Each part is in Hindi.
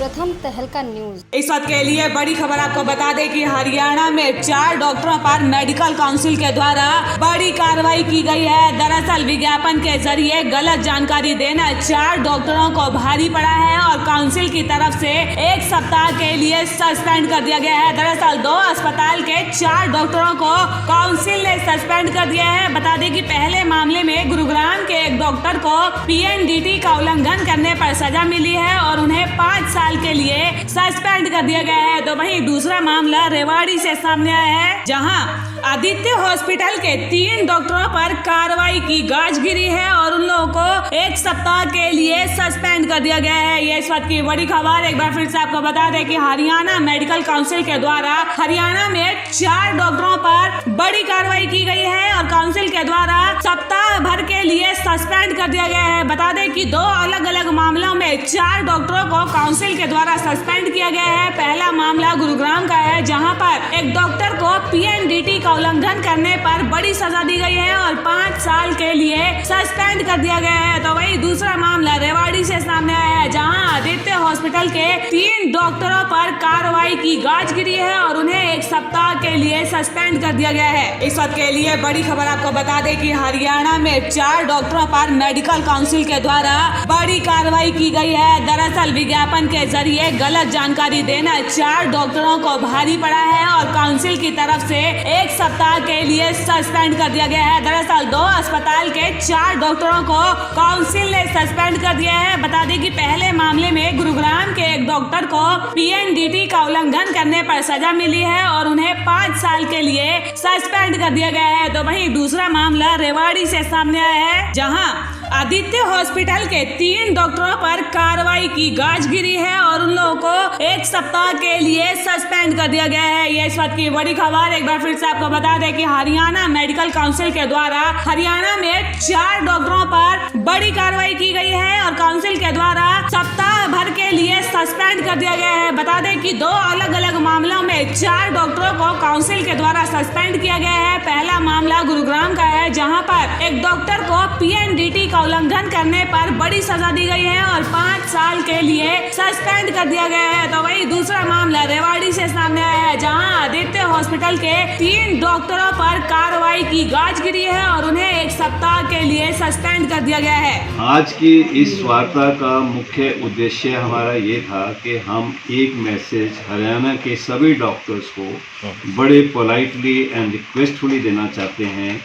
प्रथम तहलका न्यूज। इस वक्त के लिए बड़ी खबर आपको बता दें कि हरियाणा में 4 डॉक्टरों पर मेडिकल काउंसिल के द्वारा बड़ी कार्रवाई की गई है। दरअसल विज्ञापन के जरिए गलत जानकारी देना 4 डॉक्टरों को भारी पड़ा है और काउंसिल की तरफ से 1 सप्ताह के लिए सस्पेंड कर दिया गया है। दरअसल 2 अस्पताल के 4 डॉक्टरों को काउंसिल ने सस्पेंड कर दिया है। बता दें कि पहले मामले में गुरुग्राम के एक डॉक्टर को PNDT का उल्लंघन करने पर सजा मिली है और उन्हें 5 साल के लिए सस्पेंड कर दिया गया है। तो वहीं दूसरा मामला रेवाड़ी से सामने आया है, जहां आदित्य हॉस्पिटल के 3 डॉक्टरों पर कार्रवाई की गाज गिरी है और उन लोगों को 1 सप्ताह के लिए सस्पेंड कर दिया गया है। ये इस वक्त की बड़ी खबर। एक बार फिर से आपको बता दें कि हरियाणा मेडिकल काउंसिल के द्वारा हरियाणा में 4 डॉक्टरों पर बड़ी कार्रवाई की गई है और काउंसिल के द्वारा सप्ताह भर के लिए सस्पेंड कर दिया गया है। बता दें कि 2 अलग अलग मामलों में 4 डॉक्टरों को काउंसिल के द्वारा सस्पेंड किया गया है। पहला मामला गुरुग्राम का है, जहां पर एक डॉक्टर को PNDT का उल्लंघन करने पर बड़ी सजा दी गई है और 5 साल के लिए सस्पेंड कर दिया गया है। तो वही दूसरा मामला रेवाड़ी से सामने आया है, जहां आदित्य हॉस्पिटल के 3 डॉक्टरों पर कार्रवाई की गाज गिरी है और उन्हें 1 सप्ताह के लिए सस्पेंड कर दिया गया है। इस वक्त के लिए बड़ी खबर आपको बता दें कि हरियाणा में 4 डॉक्टरों पर मेडिकल काउंसिल के द्वारा बड़ी कार्रवाई की गई है। दरअसल विज्ञापन के जरिए गलत जानकारी देना 4 डॉक्टरों को भारी पड़ा है और काउंसिल की तरफ से 1 सप्ताह के लिए सस्पेंड कर दिया गया है। दरअसल 2 अस्पताल के 4 डॉक्टरों को काउंसिल ने सस्पेंड कर दिया है। बता दें कि पहले मामले में गुरुग्राम के एक डॉक्टर को PNDT का उल्लंघन करने पर सजा मिली है और उन्हें 5 साल के लिए सस्पेंड कर दिया गया है। तो वहीं दूसरा मामला रेवाड़ी से सामने आया है, जहां आदित्य हॉस्पिटल के 3 डॉक्टरों पर कार्रवाई की गाज गिरी है और उन लोगों को 1 सप्ताह के लिए सस्पेंड कर दिया गया है। ये इस वक्त की बड़ी खबर। एक बार फिर से आपको बता दें कि हरियाणा मेडिकल काउंसिल के द्वारा हरियाणा में 4 डॉक्टरों पर बड़ी कार्रवाई की गई है और काउंसिल के द्वारा सप्ताह भर के लिए सस्पेंड कर दिया गया है। बता दें कि 2 अलग अलग मामलों में 4 डॉक्टरों को काउंसिल के द्वारा सस्पेंड किया गया है। पहला मामला गुरुग्राम का है, जहाँ पर एक डॉक्टर को PNDT का उल्लंघन करने पर बड़ी सजा दी गई है और 5 साल के लिए सस्पेंड कर दिया गया है। तो वही दूसरा मामला रेवाड़ी से सामने आया है, जहां आदित्य हॉस्पिटल के 3 डॉक्टरों पर कार्रवाई की गाज गिरी है और उन्हें 1 सप्ताह के लिए सस्पेंड कर दिया गया है। आज की इस वार्ता का मुख्य उद्देश्य हमारा ये था कि हम एक मैसेज हरियाणा के सभी डॉक्टर्स को बड़े पोलाइटली एंड रिक्वेस्टफुली देना चाहते हैं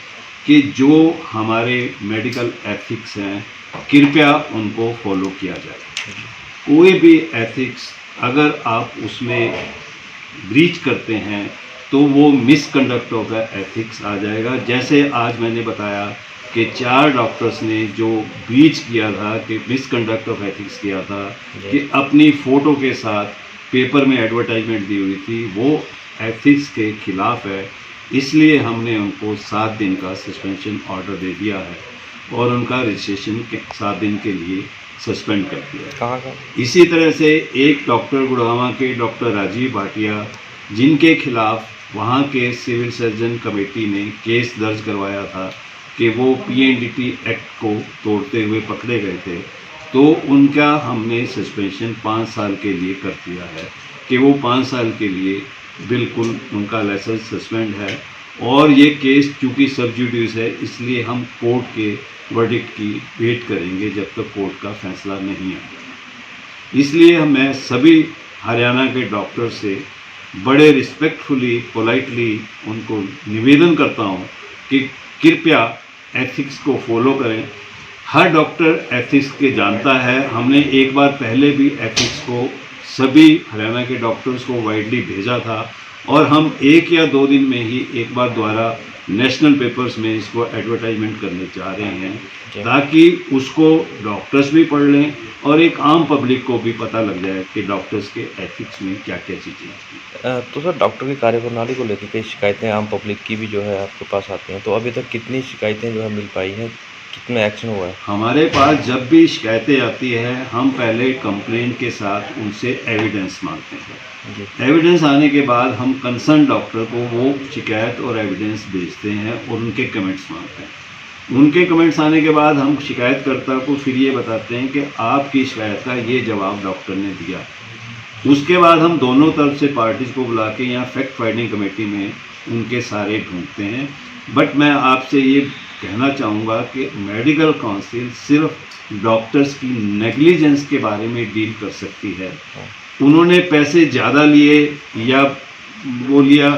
कि जो हमारे मेडिकल एथिक्स हैं कृपया उनको फॉलो किया जाए। कोई भी एथिक्स अगर आप उसमें ब्रीच करते हैं तो वो मिसकंडक्ट ऑफ द एथिक्स आ जाएगा। जैसे आज मैंने बताया कि 4 डॉक्टर्स ने जो ब्रीच किया था, कि मिसकंडक्ट ऑफ एथिक्स किया था, कि अपनी फ़ोटो के साथ पेपर में एडवर्टाइजमेंट दी हुई थी, वो एथिक्स के खिलाफ है। इसलिए हमने उनको 7 दिन का सस्पेंशन ऑर्डर दे दिया है और उनका रजिस्ट्रेशन 7 दिन के लिए सस्पेंड कर दिया है। इसी तरह से एक डॉक्टर गुड़गांव के डॉक्टर राजीव भाटिया, जिनके खिलाफ वहाँ के सिविल सर्जन कमेटी ने केस दर्ज करवाया था कि वो PNDT एक्ट को तोड़ते हुए पकड़े गए थे, तो उनका हमने सस्पेंशन 5 साल के लिए कर दिया है कि वो 5 साल के लिए बिल्कुल उनका लाइसेंस सस्पेंड है। और ये केस चूँकि सब जुडिस है, इसलिए हम कोर्ट के वर्डिक्ट की वेट करेंगे जब तक कोर्ट का फैसला नहीं आता। इसलिए मैं सभी हरियाणा के डॉक्टर से बड़े रिस्पेक्टफुली पोलाइटली उनको निवेदन करता हूँ कि कृपया एथिक्स को फॉलो करें। हर डॉक्टर एथिक्स के जानता है। हमने एक बार पहले भी एथिक्स को सभी हरियाणा के डॉक्टर्स को वाइडली भेजा था और हम 1 या 2 दिन में ही एक बार द्वारा नेशनल पेपर्स में इसको एडवर्टाइजमेंट करने जा रहे हैं, ताकि उसको डॉक्टर्स भी पढ़ लें और एक आम पब्लिक को भी पता लग जाए कि डॉक्टर्स के एथिक्स में क्या क्या चीज़ें हैं। तो सर, डॉक्टर की कार्यप्रणाली को लेकर के शिकायतें आम पब्लिक की भी जो है आपके पास आती हैं, तो अभी तक कितनी शिकायतें जो है मिल पाई हैं, कितना एक्शन हुआ है? हमारे पास जब भी शिकायतें आती है, हम पहले कंप्लेंट के साथ उनसे एविडेंस मांगते हैं। एविडेंस आने के बाद हम कंसर्न डॉक्टर को वो शिकायत और एविडेंस भेजते हैं और उनके कमेंट्स मांगते हैं। उनके कमेंट्स आने के बाद हम शिकायतकर्ता को फिर ये बताते हैं कि आपकी शिकायत का ये जवाब डॉक्टर ने दिया। उसके बाद हम दोनों तरफ से पार्टीज को बुला के यहाँ फैक्ट फाइंडिंग कमेटी में उनके सारे ढूंढते हैं। बट मैं आपसे ये कहना चाहूँगा कि मेडिकल काउंसिल सिर्फ डॉक्टर्स की नेग्लिजेंस के बारे में डील कर सकती है। उन्होंने पैसे ज़्यादा लिए या वो लिया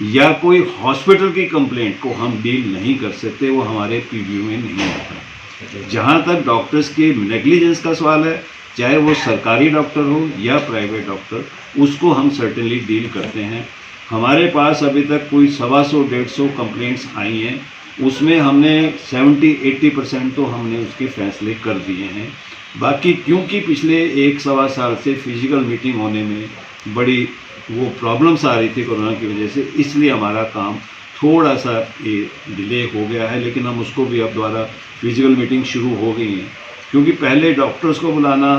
या कोई हॉस्पिटल की कंप्लेंट को हम डील नहीं कर सकते, वो हमारे पीडीओ में नहीं आता। जहाँ तक डॉक्टर्स के नेग्लिजेंस का सवाल है, चाहे वो सरकारी डॉक्टर हो या प्राइवेट डॉक्टर, उसको हम सर्टेनली डील करते हैं। हमारे पास अभी तक कोई 125-150 कंप्लेंट्स आई हैं, उसमें हमने 70-80% तो हमने उसके फैसले कर दिए हैं। बाकी क्योंकि पिछले 1-1.25 साल से फिजिकल मीटिंग होने में बड़ी वो प्रॉब्लम्स आ रही थी कोरोना की वजह से, इसलिए हमारा काम थोड़ा सा ये डिले हो गया है। लेकिन हम उसको भी अब दोबारा फिजिकल मीटिंग शुरू हो गई हैं, क्योंकि पहले डॉक्टर्स को बुलाना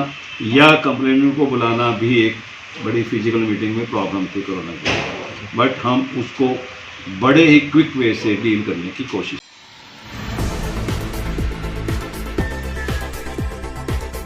या कंप्लेनेंट को बुलाना भी एक बड़ी फिजिकल मीटिंग में प्रॉब्लम थी कोरोना की, बट हम उसको बड़े ही क्विक वे से डील करने की कोशिश